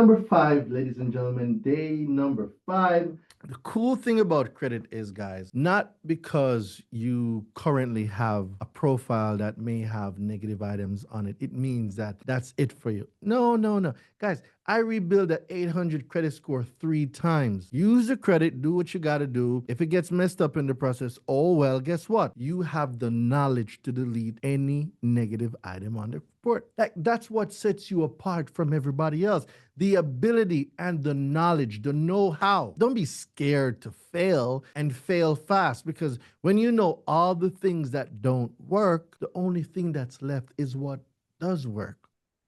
number 5, ladies and gentlemen. Day number 5. The cool thing about credit is, guys, not because you currently have a profile that may have negative items on it, it means that that's it for you. No, no, no. Guys, I rebuild a 800 credit score 3 times. Use the credit, do what you got to do. If it gets messed up in the process, oh well, guess what? You have the knowledge to delete any negative item on the report. That's what sets you apart from everybody else. The ability and the knowledge, the know-how. Don't be scared to fail and fail fast, because when you know all the things that don't work, the only thing that's left is what does work.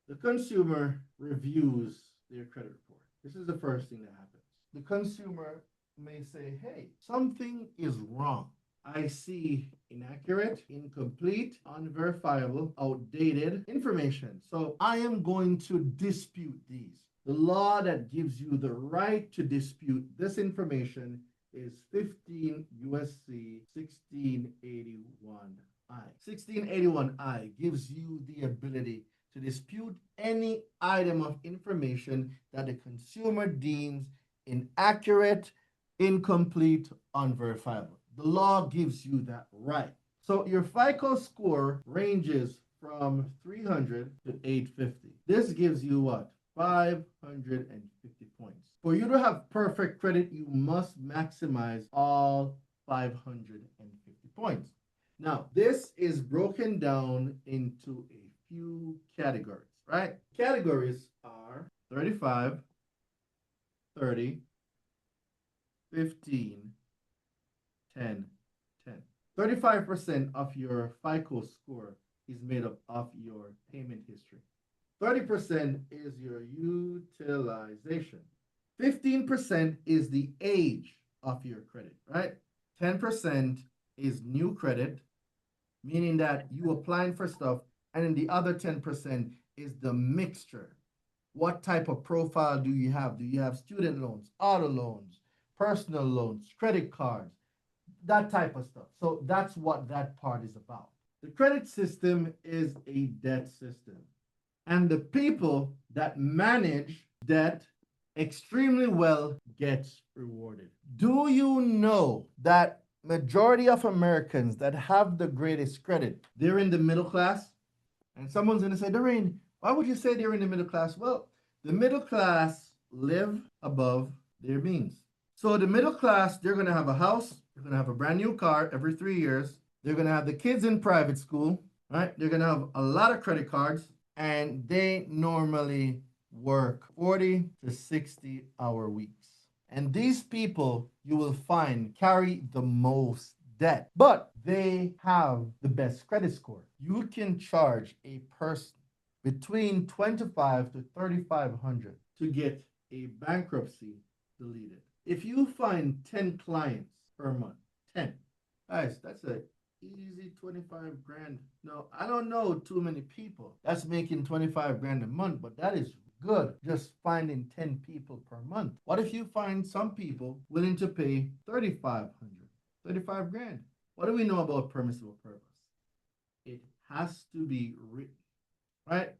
The consumer reviews their credit report. This is the first thing that happens. The consumer may say, hey, something is wrong. I see inaccurate, incomplete, unverifiable, outdated information. So I am going to dispute these. The law that gives you the right to dispute this information is 15 USC 1681I. 1681I gives you the ability to dispute any item of information that the consumer deems inaccurate, incomplete, unverifiable. The law gives you that right. So your FICO score ranges from 300 to 850. This gives you what? 550 points. For you to have perfect credit, you must maximize all 550 points. Now, this is broken down into a few categories, right? Categories are 35, 30, 15, 10, 10. 35% of your FICO score is made up of your payment history. 30% is your utilization. 15% is the age of your credit, right? 10% is new credit, meaning that you applying for stuff, and then the other 10% is the mixture. What type of profile do you have? Do you have student loans, auto loans, personal loans, credit cards, that type of stuff? So that's what that part is about. The credit system is a debt system, and the people that manage debt extremely well gets rewarded. Do you know that majority of Americans that have the greatest credit, they're in the middle class? And someone's going to say, Doreen, why would you say they're in the middle class? Well, the middle class live above their means. So the middle class, they're going to have a house, they're going to have a brand new car every 3 years, they're going to have the kids in private school, right? They're going to have a lot of credit cards, and they normally work 40 to 60-hour weeks. And these people, you will find, carry the most debt, but they have the best credit score. You can charge a person between $2,500 to $3,500 to get a bankruptcy deleted. If you find 10 clients per month, 10, guys, that's a easy 25 grand. No, I don't know too many people that's making 25 grand a month, but that is good, just finding 10 people per month. What if you find some people willing to pay 35 grand? What do we know about permissible purpose? It has to be written, right?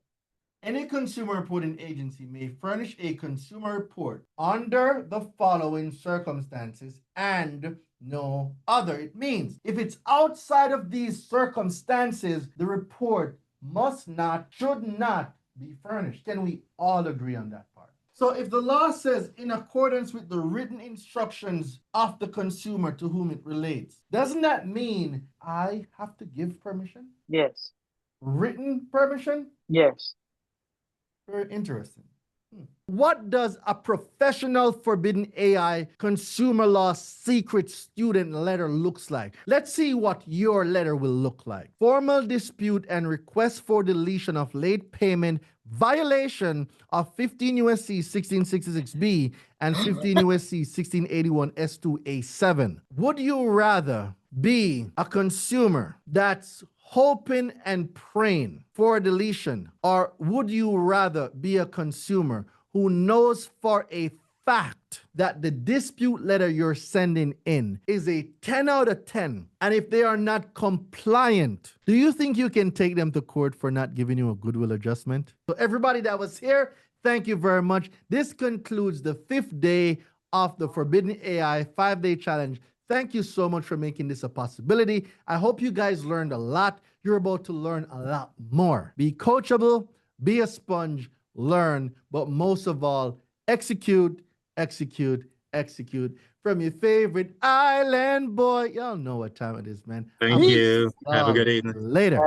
Any consumer reporting agency may furnish a consumer report under the following circumstances and no other. It means if it's outside of these circumstances, the report must not, should not be furnished. Can we all agree on that part? So if the law says in accordance with the written instructions of the consumer to whom it relates, doesn't that mean I have to give permission? Yes. Written permission? Yes. Very interesting. What does a professional forbidden AI consumer law secret student letter looks like? Let's see what your letter will look like. Formal dispute and request for deletion of late payment, violation of 15 USC 1666B and 15 USC 1681 S2A7. Would you rather be a consumer that's hoping and praying for a deletion, or would you rather be a consumer who knows for a fact that the dispute letter you're sending in is a 10 out of 10, and if they are not compliant, do you think you can take them to court for not giving you a goodwill adjustment? So everybody that was here, Thank you very much. This concludes the 5th day of the Forbidden AI 5-day challenge. Thank you so much for making this a possibility. I hope you guys learned a lot. You're about to learn a lot more. Be coachable, be a sponge, learn, but most of all, execute, execute, execute. From your favorite island boy. Y'all know what time it is, man. Thank you. Have a good evening. Later.